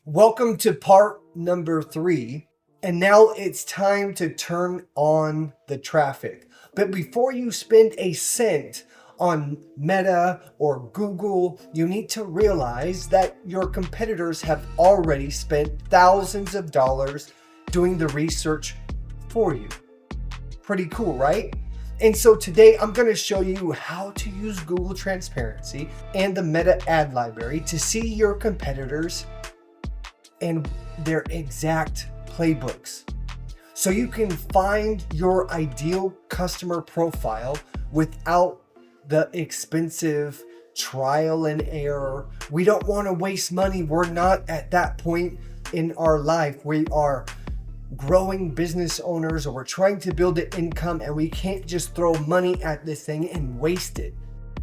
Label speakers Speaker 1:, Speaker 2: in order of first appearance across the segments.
Speaker 1: Welcome to part number 3. And now it's time to turn on the traffic. But before you spend a cent on Meta or Google, you need to realize that your competitors have already spent thousands of dollars doing the research for you. Pretty cool, right? And so today I'm going to show you how to use Google Transparency and the Meta ad library to see your competitors and their exact playbooks. So you can find your ideal customer profile without the expensive trial and error. We don't want to waste money. We're not at that point in our life. We are growing business owners, or we're trying to build an income, and we can't just throw money at this thing and waste it.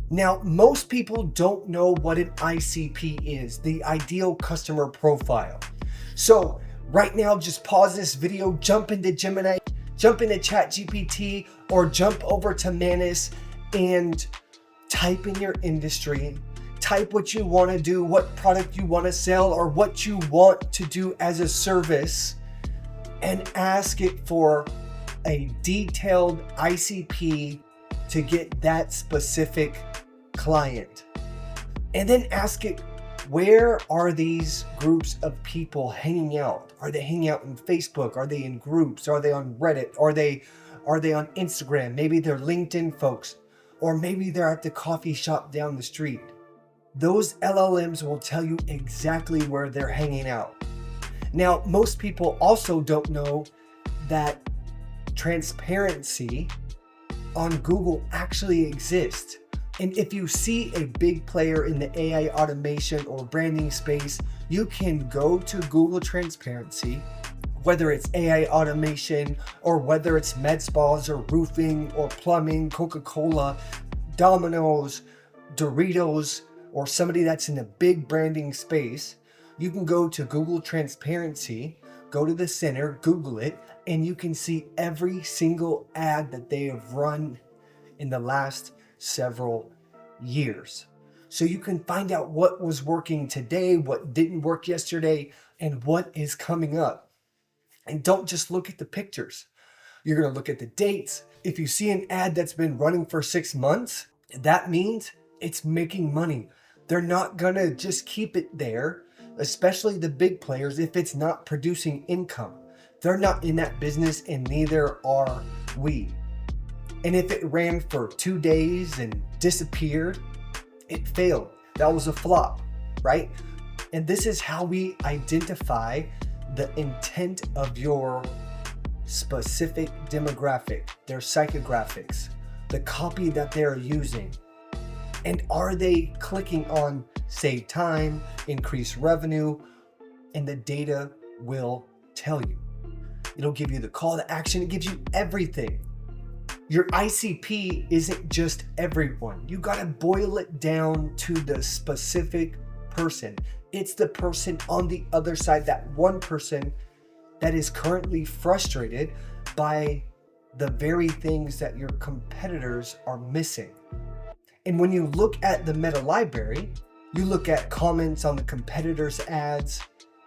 Speaker 1: Now, most people don't know what an ICP is, the ideal customer profile. So right now, just pause this video, jump into Gemini, jump into ChatGPT, or jump over to Manus and type in your industry, type what you want to do, what product you want to sell, or what you want to do as a service, and ask it for a detailed ICP to get that specific client. And then ask it, where are these groups of people hanging out? Are they hanging out in Facebook? Are they in groups? Are they on Reddit? Are they on Instagram? Maybe they're LinkedIn folks, or maybe they're at the coffee shop down the street. Those LLMs will tell you exactly where they're hanging out. Now, most people also don't know that transparency on Google actually exists. And if you see a big player in the AI automation or branding space, you can go to Google Transparency, whether it's AI automation or whether it's med spas or roofing or plumbing, Coca-Cola, Domino's, Doritos, or somebody that's in a big branding space. You can go to Google Transparency, go to the center, Google it, and you can see every single ad that they have run in the last several years. So you can find out what was working today, what didn't work yesterday, and what is coming up. And don't just look at the pictures. You're going to look at the dates. If you see an ad that's been running for 6 months, that means it's making money. They're not going to just keep it there, especially the big players, if it's not producing income. They're not in that business, and neither are we. And if it ran for 2 days and disappeared, it failed. That was a flop, right? And this is how we identify the intent of your specific demographic, their psychographics, the copy that they're using. And are they clicking on save time, increase revenue? And the data will tell you. It'll give you the call to action. It gives you everything. Your ICP isn't just everyone. You got to boil it down to the specific person. It's the person on the other side, that one person that is currently frustrated by the very things that your competitors are missing. And when you look at the Meta library, you look at comments on the competitors' ads.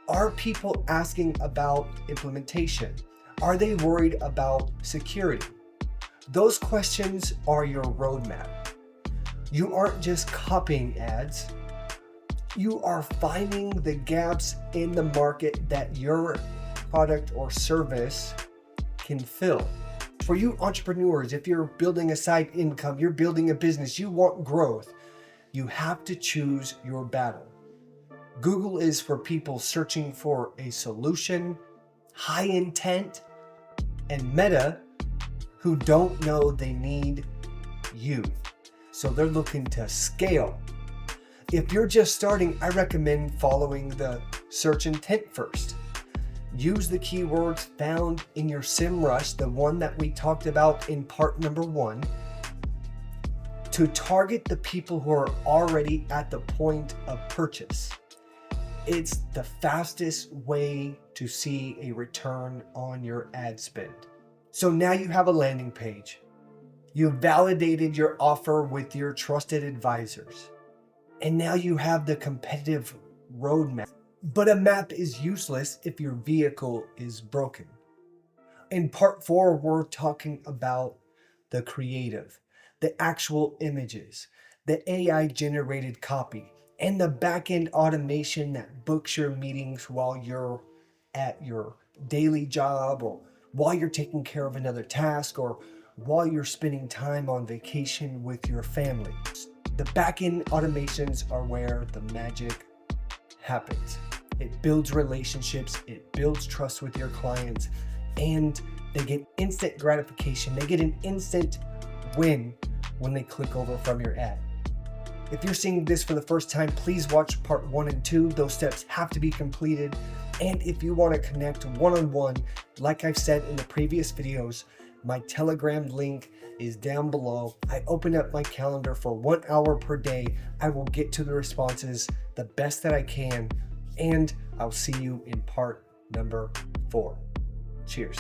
Speaker 1: Are people asking about implementation? Are they worried about security? Those questions are your roadmap. You aren't just copying ads. You are finding the gaps in the market that your product or service can fill. For you entrepreneurs, if you're building a side income, you're building a business, you want growth, you have to choose your battle. Google is for people searching for a solution, high intent, and Meta, who don't know they need you. So they're looking to scale. If you're just starting, I recommend following the search intent first. Use the keywords found in your SEMrush, the one that we talked about in part number 1, to target the people who are already at the point of purchase. It's the fastest way to see a return on your ad spend. So now you have a landing page. You've validated your offer with your trusted advisors. And now you have the competitive roadmap. But a map is useless if your vehicle is broken. In part 4, we're talking about the creative, the actual images, the AI generated copy, and the back-end automation that books your meetings while you're at your daily job, or while you're taking care of another task, or while you're spending time on vacation with your family. The back-end automations are where the magic happens. It builds relationships, it builds trust with your clients, and they get instant gratification. They get an instant win when they click over from your ad. If you're seeing this for the first time, please watch part 1 and 2. Those steps have to be completed. And if you want to connect one-on-one, like I've said in the previous videos, my Telegram link is down below. I open up my calendar for 1 hour per day. I will get to the responses the best that I can, and I'll see you in part number 4. Cheers.